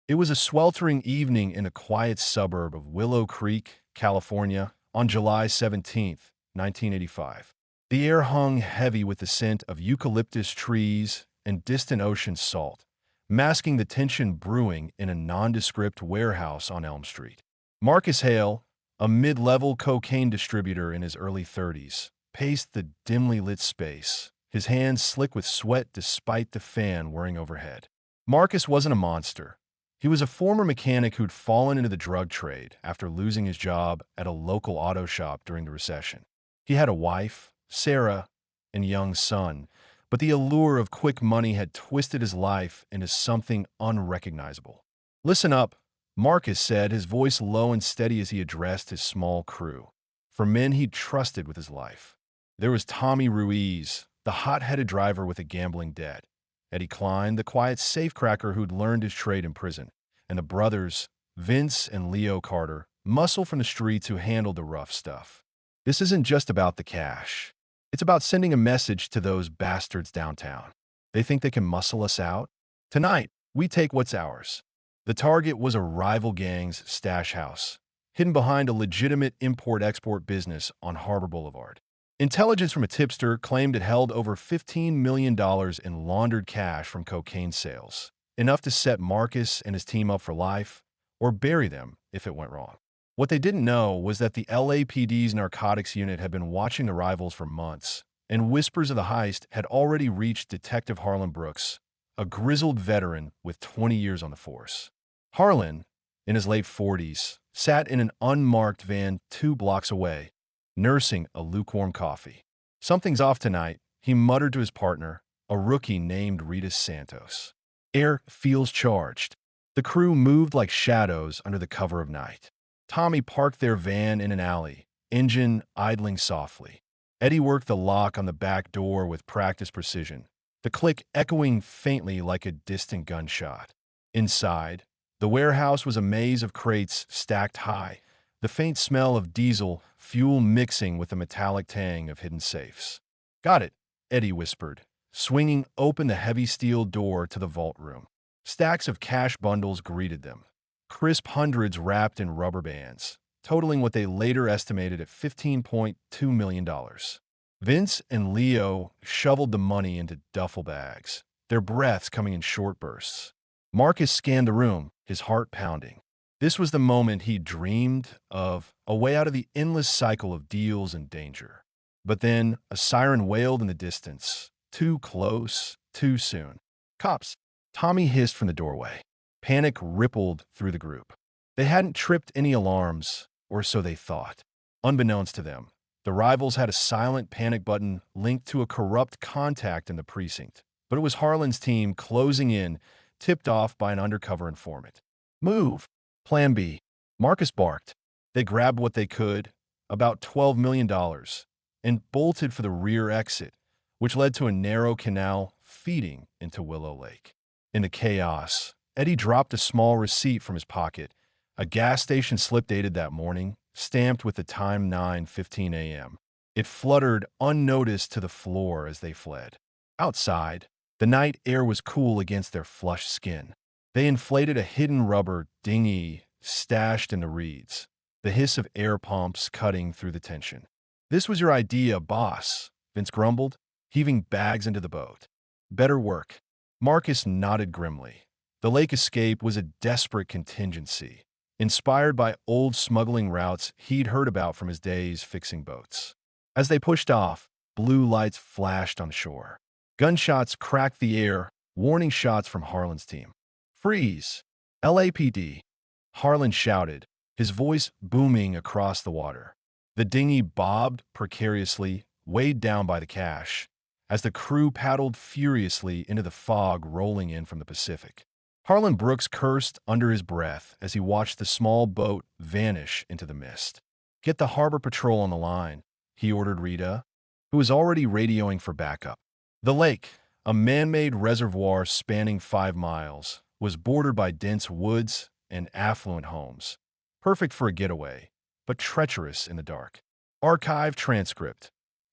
It was a sweltering evening in a quiet suburb of Willow Creek, California, on July 17th, 1985. The air hung heavy with the scent of eucalyptus trees and distant ocean salt, masking the tension brewing in a nondescript warehouse on Elm Street. Marcus Hale, a mid-level cocaine distributor in his early 30s, paced the dimly lit space, his hands slick with sweat despite the fan whirring overhead. Marcus wasn't a monster. He was a former mechanic who'd fallen into the drug trade after losing his job at a local auto shop during the recession. He had a wife, Sarah, and young son, but the allure of quick money had twisted his life into something unrecognizable. "Listen up," Marcus said, his voice low and steady as he addressed his small crew. For men he'd trusted with his life. There was Tommy Ruiz, the hot-headed driver with a gambling debt. Eddie Klein, the quiet safecracker who'd learned his trade in prison. And the brothers, Vince and Leo Carter, muscle from the streets who handled the rough stuff. This isn't just about the cash. It's about sending a message to those bastards downtown. They think they can muscle us out? Tonight, we take what's ours. The target was a rival gang's stash house, hidden behind a legitimate import-export business on Harbor Boulevard. Intelligence from a tipster claimed it held over $15 million in laundered cash from cocaine sales, enough to set Marcus and his team up for life, or bury them if it went wrong. What they didn't know was that the LAPD's narcotics unit had been watching the rivals for months, and whispers of the heist had already reached Detective Harlan Brooks, a grizzled veteran with 20 years on the force. Harlan, in his late 40s, sat in an unmarked van 2 blocks away, nursing a lukewarm coffee. "Something's off tonight," he muttered to his partner, a rookie named Rita Santos. "Air feels charged." The crew moved like shadows under the cover of night. Tommy parked their van in an alley, engine idling softly. Eddie worked the lock on the back door with practiced precision, the click echoing faintly like a distant gunshot. Inside, the warehouse was a maze of crates stacked high, the faint smell of diesel fuel mixing with the metallic tang of hidden safes. "Got it," Eddie whispered, swinging open the heavy steel door to the vault room. Stacks of cash bundles greeted them, crisp hundreds wrapped in rubber bands, totaling what they later estimated at $15.2 million. Vince and Leo shoveled the money into duffel bags, their breaths coming in short bursts. Marcus scanned the room, his heart pounding. This was the moment he dreamed of, a way out of the endless cycle of deals and danger. But then a siren wailed in the distance, too close, too soon. "Cops!" Tommy hissed from the doorway. Panic rippled through the group. They hadn't tripped any alarms, or so they thought. Unbeknownst to them, the rivals had a silent panic button linked to a corrupt contact in the precinct. But it was Harlan's team closing in, tipped off by an undercover informant. "Move! Plan B." Marcus barked. They grabbed what they could, about $12 million, and bolted for the rear exit, which led to a narrow canal feeding into Willow Lake. In the chaos, Eddie dropped a small receipt from his pocket, a gas station slip dated that morning, stamped with the time 9:15 a.m. It fluttered unnoticed to the floor as they fled. Outside, the night air was cool against their flushed skin. They inflated a hidden rubber dinghy stashed in the reeds, the hiss of air pumps cutting through the tension. "This was your idea, boss," Vince grumbled, heaving bags into the boat. "Better work." Marcus nodded grimly. The lake escape was a desperate contingency, inspired by old smuggling routes he'd heard about from his days fixing boats. As they pushed off, blue lights flashed on shore. Gunshots cracked the air, warning shots from Harlan's team. "Freeze! LAPD!" Harlan shouted, his voice booming across the water. The dinghy bobbed precariously, weighed down by the cash, as the crew paddled furiously into the fog rolling in from the Pacific. Harlan Brooks cursed under his breath as he watched the small boat vanish into the mist. "Get the harbor patrol on the line," he ordered Rita, who was already radioing for backup. The lake, a man-made reservoir spanning 5 miles, was bordered by dense woods and affluent homes, perfect for a getaway, but treacherous in the dark. Archive transcript.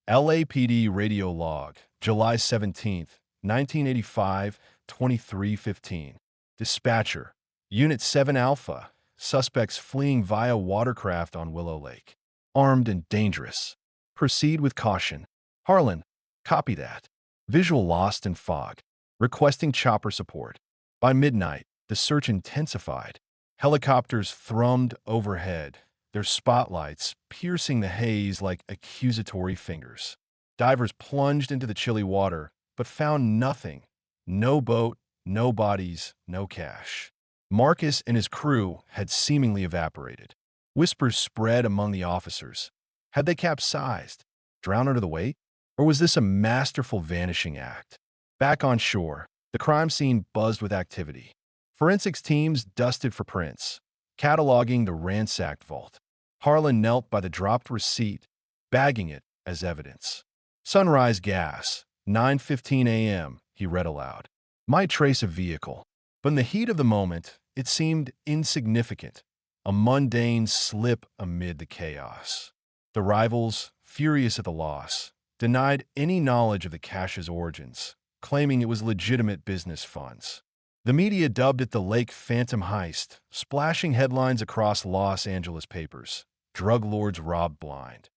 LAPD radio log, July 17th, 1985, 23:15. Dispatcher, Unit 7 Alpha. Suspects fleeing via watercraft on Willow Lake. Armed and dangerous. Proceed with caution. Harlan. Copy that. Visual lost in fog. Requesting chopper support. By midnight, the search intensified. Helicopters thrummed overhead, their spotlights piercing the haze like accusatory fingers. Divers plunged into the chilly water, but found nothing. No boat, no bodies, no cash. Marcus and his crew had seemingly evaporated. Whispers spread among the officers. Had they capsized, drowned under the weight? Or was this a masterful vanishing act? Back on shore, the crime scene buzzed with activity. Forensics teams dusted for prints, cataloging the ransacked vault. Harlan knelt by the dropped receipt, bagging it as evidence. Sunrise gas, 9:15 a.m., he read aloud. Might trace a vehicle, but in the heat of the moment, it seemed insignificant, a mundane slip amid the chaos. The rivals, furious at the loss, denied any knowledge of the cash's origins, claiming it was legitimate business funds. The media dubbed it the Lake Phantom Heist, splashing headlines across Los Angeles papers. Drug lords robbed blind.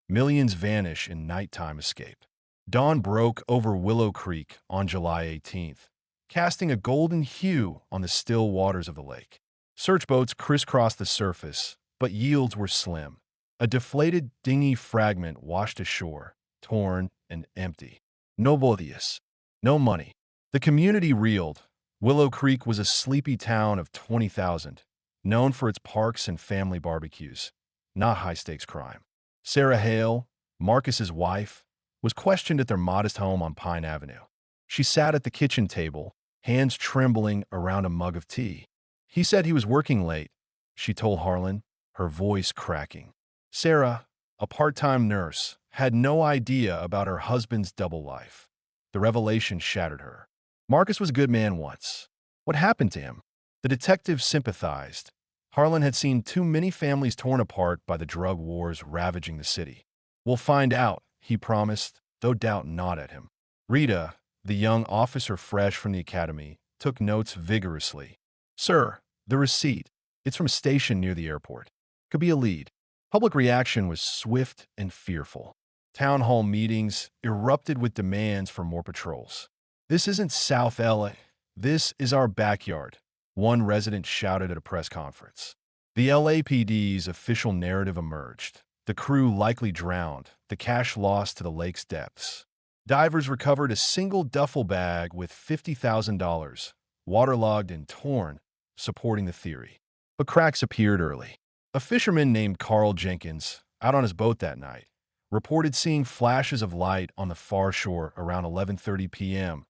Millions vanish in nighttime escape. Dawn broke over Willow Creek on July 18th, casting a golden hue on the still waters of the lake. Search boats crisscrossed the surface, but yields were slim. A deflated dinghy fragment washed ashore, torn and empty. No bodies, no money. The community reeled. Willow Creek was a sleepy town of 20,000, known for its parks and family barbecues, not high-stakes crime. Sarah Hale, Marcus's wife, was questioned at their modest home on Pine Avenue. She sat at the kitchen table, hands trembling around a mug of tea. He said he was working late, she told Harlan, her voice cracking. Sarah, a part-time nurse, had no idea about her husband's double life. The revelation shattered her. Marcus was a good man once. What happened to him? The detective sympathized. Harlan had seen too many families torn apart by the drug wars ravaging the city. We'll find out, he promised, though doubt gnawed at him. Rita, the young officer fresh from the academy, took notes vigorously. Sir, the receipt. It's from a station near the airport. Could be a lead. Public reaction was swift and fearful. Town hall meetings erupted with demands for more patrols. This isn't South LA. This is our backyard, one resident shouted at a press conference. The LAPD's official narrative emerged. The crew likely drowned, the cash lost to the lake's depths. Divers recovered a single duffel bag with $50,000, waterlogged and torn, supporting the theory. But cracks appeared early. A fisherman named Carl Jenkins, out on his boat that night, reported seeing flashes of light on the far shore around 11:30 p.m.,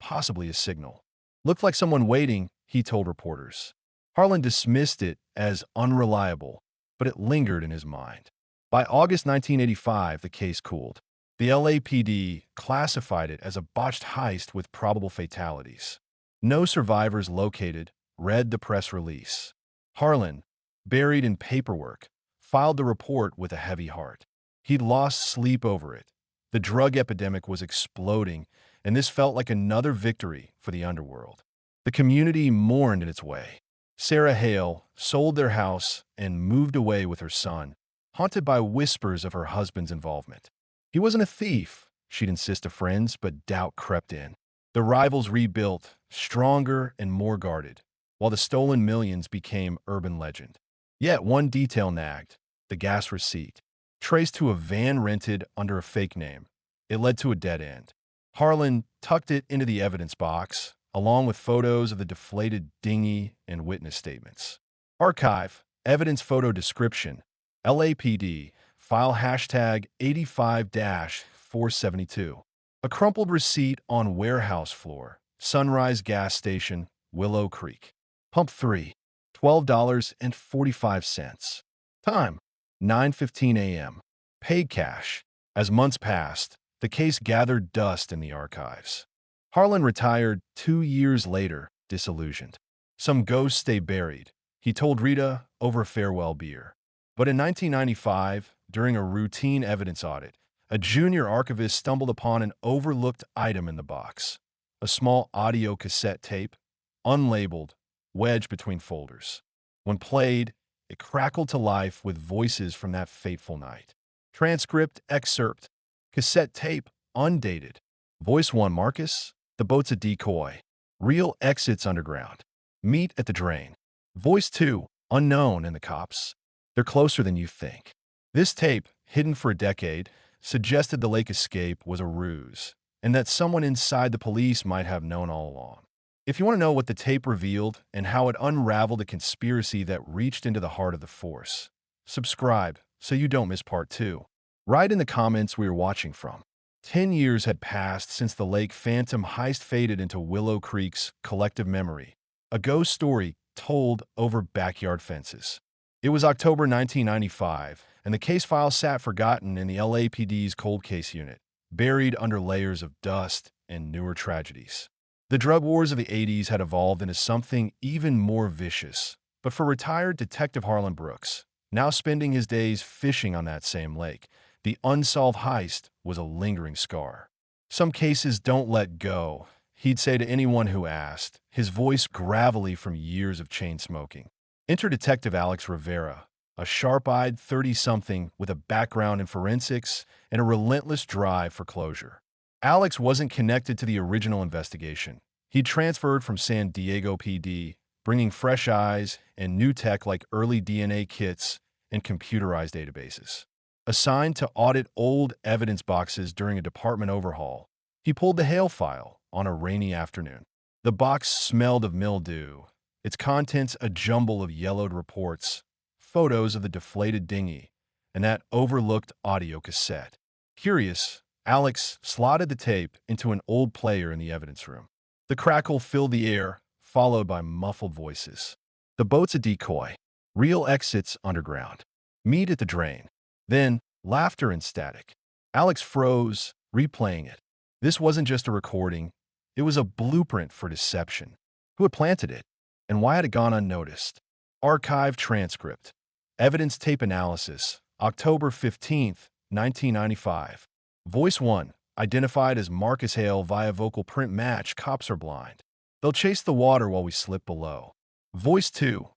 possibly a signal. Looked like someone waiting, he told reporters. Harlan dismissed it as unreliable, but it lingered in his mind. By August 1985, the case cooled. The LAPD classified it as a botched heist with probable fatalities. No survivors located, read the press release. Harlan, buried in paperwork, filed the report with a heavy heart. He'd lost sleep over it. The drug epidemic was exploding, and this felt like another victory for the underworld. The community mourned in its way. Sarah Hale sold their house and moved away with her son, haunted by whispers of her husband's involvement. He wasn't a thief, she'd insist to friends, but doubt crept in. The rivals rebuilt, stronger and more guarded, while the stolen millions became urban legend. Yet one detail nagged: the gas receipt. Traced to a van rented under a fake name, it led to a dead end. Harlan tucked it into the evidence box, along with photos of the deflated dinghy and witness statements. Archive, evidence photo description, LAPD, file hashtag 85-472. A crumpled receipt on warehouse floor, Sunrise gas station, Willow Creek. Pump 3, $12.45. Time, 9:15 a.m. Paid cash. As months passed, the case gathered dust in the archives. Harlan retired 2 years later, disillusioned. Some ghosts stay buried, he told Rita over a farewell beer. But in 1995, during a routine evidence audit, a junior archivist stumbled upon an overlooked item in the box. A small audio cassette tape, unlabeled, wedged between folders. When played, it crackled to life with voices from that fateful night. Transcript excerpt. Cassette tape undated. Voice 1 Marcus. The boat's a decoy. Real exits underground. Meet at the drain. Voice 2 Unknown and the cops. They're closer than you think. This tape, hidden for a decade, suggested the lake escape was a ruse, and that someone inside the police might have known all along. If you want to know what the tape revealed and how it unraveled a conspiracy that reached into the heart of the force, subscribe so you don't miss part 2. Write in the comments where you're watching from. 10 years had passed since the Lake Phantom heist faded into Willow Creek's collective memory, a ghost story told over backyard fences. It was October 1995, and the case file sat forgotten in the LAPD's cold case unit, buried under layers of dust and newer tragedies. The drug wars of the 80s had evolved into something even more vicious, but for retired Detective Harlan Brooks, now spending his days fishing on that same lake, the unsolved heist was a lingering scar. Some cases don't let go, he'd say to anyone who asked, his voice gravelly from years of chain smoking. Enter Detective Alex Rivera, a sharp-eyed 30-something with a background in forensics and a relentless drive for closure. Alex wasn't connected to the original investigation. He'd transferred from San Diego PD, bringing fresh eyes and new tech like early DNA kits and computerized databases. Assigned to audit old evidence boxes during a department overhaul, he pulled the Hale file on a rainy afternoon. The box smelled of mildew, its contents a jumble of yellowed reports, photos of the deflated dinghy, and that overlooked audio cassette. Curious, Alex slotted the tape into an old player in the evidence room. The crackle filled the air, followed by muffled voices. The boat's a decoy. Real exits underground. Meet at the drain. Then, laughter and static. Alex froze, replaying it. This wasn't just a recording. It was a blueprint for deception. Who had planted it? And why had it gone unnoticed? Archive transcript. Evidence tape analysis. October 15th, 1995. Voice 1, identified as Marcus Hale via vocal print match, cops are blind. They'll chase the water while we slip below. Voice 2,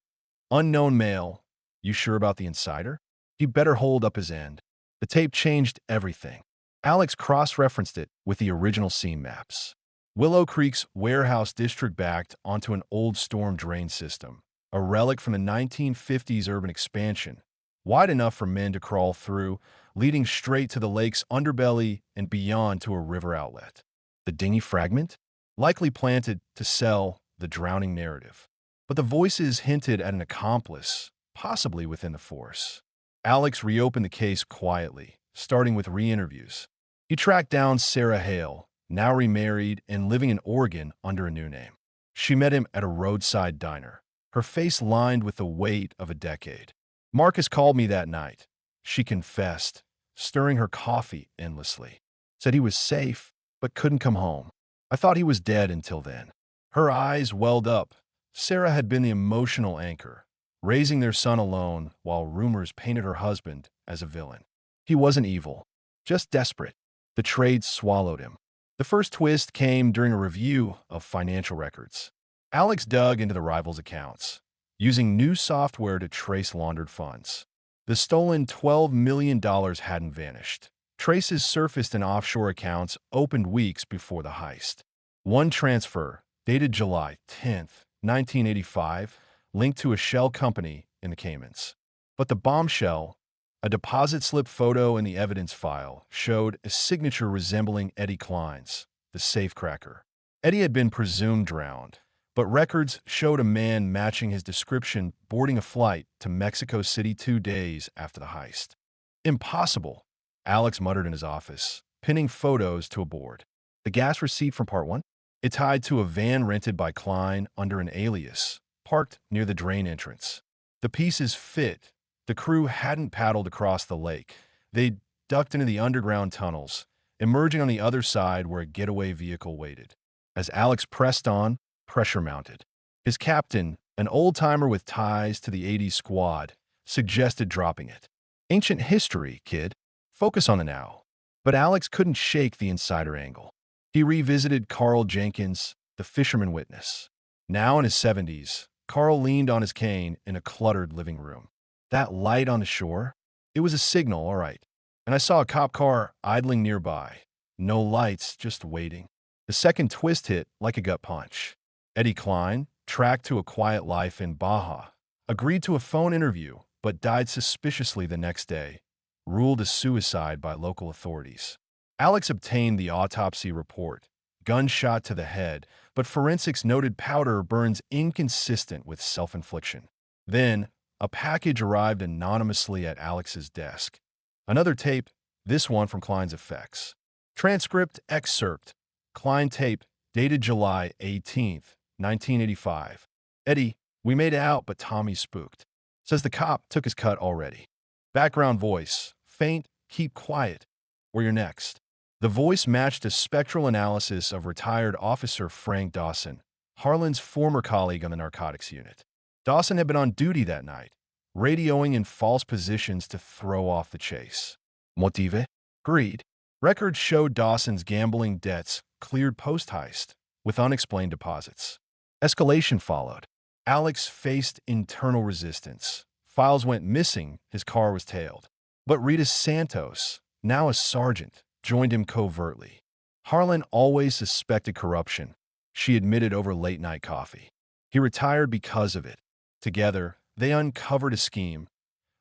unknown male, you sure about the insider? He better hold up his end. The tape changed everything. Alex cross-referenced it with the original scene maps. Willow Creek's warehouse district backed onto an old storm drain system, a relic from the 1950s urban expansion, wide enough for men to crawl through, leading straight to the lake's underbelly and beyond to a river outlet. The dinghy fragment? Likely planted to sell the drowning narrative. But the voices hinted at an accomplice, possibly within the force. Alex reopened the case quietly, starting with re-interviews. He tracked down Sarah Hale, now remarried and living in Oregon under a new name. She met him at a roadside diner, her face lined with the weight of a decade. Marcus called me that night, she confessed, stirring her coffee endlessly. Said he was safe, but couldn't come home. I thought he was dead until then. Her eyes welled up. Sarah had been the emotional anchor, raising their son alone while rumors painted her husband as a villain. He wasn't evil, just desperate. The trade swallowed him. The first twist came during a review of financial records. Alex dug into the rivals' accounts, using new software to trace laundered funds. The stolen $12 million hadn't vanished. Traces surfaced in offshore accounts opened weeks before the heist. One transfer, dated July 10th, 1985, linked to a shell company in the Caymans. But the bombshell, a deposit slip photo in the evidence file, showed a signature resembling Eddie Klein's, the safecracker. Eddie had been presumed drowned, but records showed a man matching his description boarding a flight to Mexico City 2 days after the heist. Impossible, Alex muttered in his office, pinning photos to a board. The gas receipt from part 1? It tied to a van rented by Klein under an alias, parked near the drain entrance. The pieces fit. The crew hadn't paddled across the lake. They'd ducked into the underground tunnels, emerging on the other side where a getaway vehicle waited. As Alex pressed on, pressure mounted. His captain, an old-timer with ties to the 80s squad, suggested dropping it. Ancient history, kid. Focus on the now. But Alex couldn't shake the insider angle. He revisited Carl Jenkins, the fisherman witness. Now in his 70s, Carl leaned on his cane in a cluttered living room. That light on the shore? It was a signal, all right. And I saw a cop car idling nearby. No lights, just waiting. The second twist hit like a gut punch. Eddie Klein, tracked to a quiet life in Baja, agreed to a phone interview, but died suspiciously the next day, ruled a suicide by local authorities. Alex obtained the autopsy report, gunshot to the head, but forensics noted powder burns inconsistent with self-infliction. Then, a package arrived anonymously at Alex's desk. Another tape, this one from Klein's effects. Transcript excerpt. Klein tape, dated July 18th, 1985. Eddie, we made it out, but Tommy's spooked. Says the cop took his cut already. Background voice, faint, keep quiet, or you're next. The voice matched a spectral analysis of retired Officer Frank Dawson, Harlan's former colleague on the narcotics unit. Dawson had been on duty that night, radioing in false positions to throw off the chase. Motive? Greed. Records showed Dawson's gambling debts cleared post-heist, with unexplained deposits. Escalation followed. Alex faced internal resistance. Files went missing, his car was tailed. But Rita Santos, now a sergeant, joined him covertly. Harlan always suspected corruption. She admitted over late-night coffee. He retired because of it. Together, they uncovered a scheme.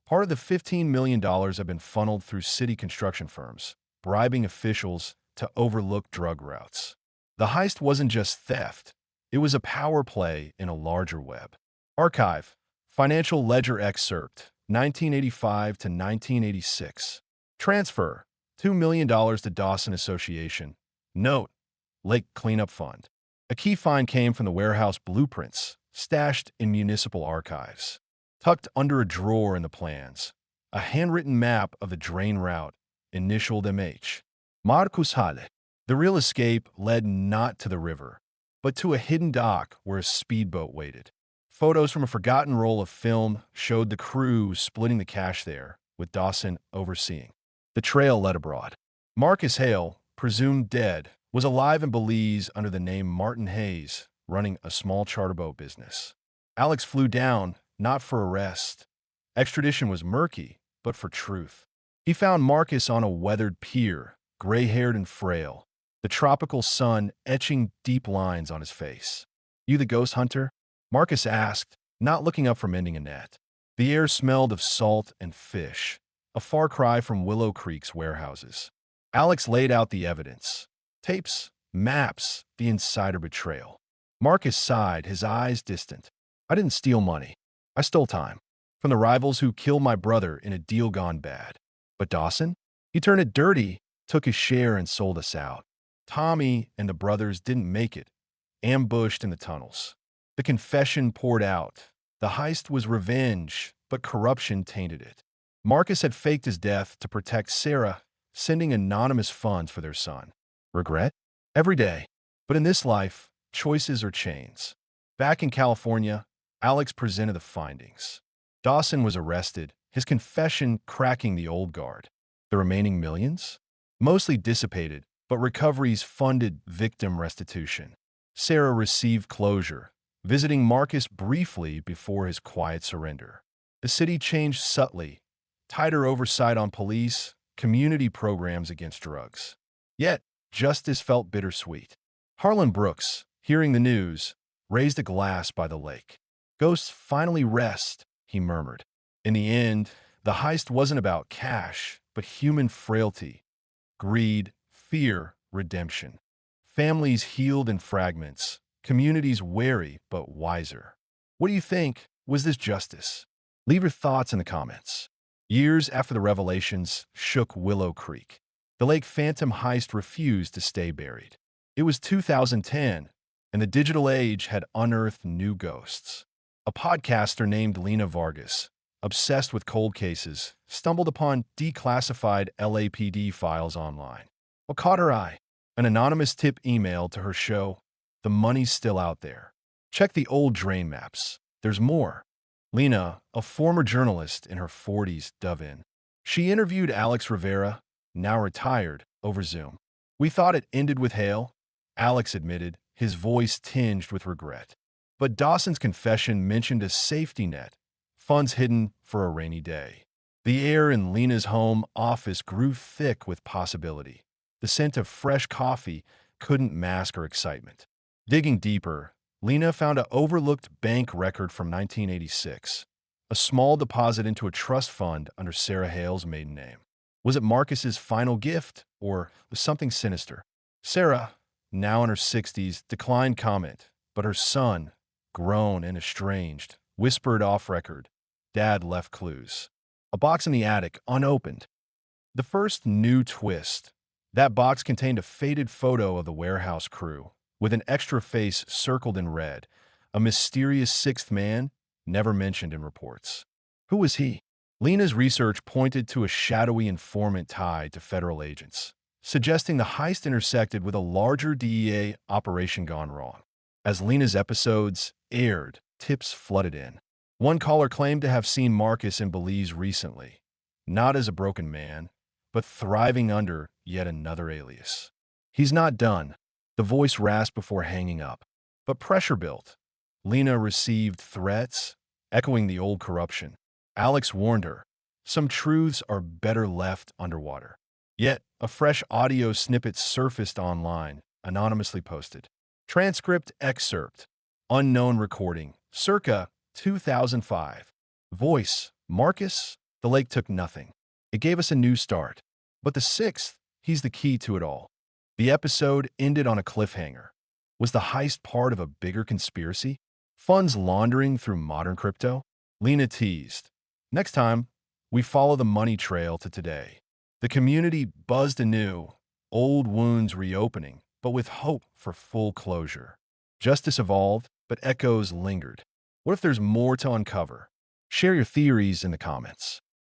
Part of the $15 million had been funneled through city construction firms, bribing officials to overlook drug routes. The heist wasn't just theft. It was a power play in a larger web. Archive. Financial ledger excerpt. 1985 to 1986. Transfer. $2 million to Dawson Association. Note. Lake Cleanup Fund. A key find came from the warehouse blueprints, stashed in municipal archives. Tucked under a drawer in the plans. A handwritten map of the drain route, initialed MH. Marcus Halle. The real escape led not to the river, but to a hidden dock where a speedboat waited. Photos from a forgotten roll of film showed the crew splitting the cash there, with Dawson overseeing. The trail led abroad. Marcus Hale, presumed dead, was alive in Belize under the name Martin Hayes, running a small charter boat business. Alex flew down, not for arrest. Extradition was murky, but for truth. He found Marcus on a weathered pier, gray-haired and frail, the tropical sun etching deep lines on his face. You the ghost hunter? Marcus asked, not looking up from mending a net. The air smelled of salt and fish, a far cry from Willow Creek's warehouses. Alex laid out the evidence. Tapes, maps, the insider betrayal. Marcus sighed, his eyes distant. I didn't steal money. I stole time. From the rivals who killed my brother in a deal gone bad. But Dawson? He turned it dirty, took his share and sold us out. Tommy and the brothers didn't make it, ambushed in the tunnels. The confession poured out. The heist was revenge, but corruption tainted it. Marcus had faked his death to protect Sarah, sending anonymous funds for their son. Regret? Every day. But in this life, choices are chains. Back in California, Alex presented the findings. Dawson was arrested, his confession cracking the old guard. The remaining millions? Mostly dissipated, but recoveries funded victim restitution. Sarah received closure, visiting Marcus briefly before his quiet surrender. The city changed subtly, tighter oversight on police, community programs against drugs. Yet, justice felt bittersweet. Harlan Brooks, hearing the news, raised a glass by the lake. Ghosts finally rest, he murmured. In the end, the heist wasn't about cash, but human frailty, greed, fear, redemption. Families healed in fragments, communities wary but wiser. What do you think? Was this justice? Leave your thoughts in the comments. Years after the revelations shook Willow Creek, the Lake Phantom heist refused to stay buried. It was 2010, and the digital age had unearthed new ghosts. A podcaster named Lena Vargas, obsessed with cold cases, stumbled upon declassified LAPD files online. What caught her eye? An anonymous tip emailed to her show, "The money's still out there. Check the old drain maps. There's more." Lena, a former journalist in her 40s, dove in. She interviewed Alex Rivera, now retired, over Zoom. "We thought it ended with Hale," Alex admitted, his voice tinged with regret. But Dawson's confession mentioned a safety net, funds hidden for a rainy day. The air in Lena's home office grew thick with possibility. The scent of fresh coffee couldn't mask her excitement. Digging deeper, Lena found an overlooked bank record from 1986, a small deposit into a trust fund under Sarah Hale's maiden name. Was it Marcus's final gift, or was something sinister? Sarah, now in her 60s, declined comment, but her son, grown and estranged, whispered off record, "Dad left clues." A box in the attic, unopened. The first new twist. That box contained a faded photo of the warehouse crew, with an extra face circled in red, a mysterious sixth man never mentioned in reports. Who was he? Lena's research pointed to a shadowy informant tied to federal agents, suggesting the heist intersected with a larger DEA operation gone wrong. As Lena's episodes aired, tips flooded in. One caller claimed to have seen Marcus in Belize recently, not as a broken man, but thriving under yet another alias. "He's not done," the voice rasped before hanging up. But pressure built. Lena received threats, echoing the old corruption. Alex warned her, some truths are better left underwater. Yet, a fresh audio snippet surfaced online, anonymously posted. Transcript excerpt. Unknown recording. Circa 2005. Voice. Marcus. The lake took nothing. It gave us a new start. But the sixth, he's the key to it all. The episode ended on a cliffhanger. Was the heist part of a bigger conspiracy? Funds laundering through modern crypto? Lena teased. Next time, we follow the money trail to today. The community buzzed anew, old wounds reopening, but with hope for full closure. Justice evolved, but echoes lingered. What if there's more to uncover? Share your theories in the comments.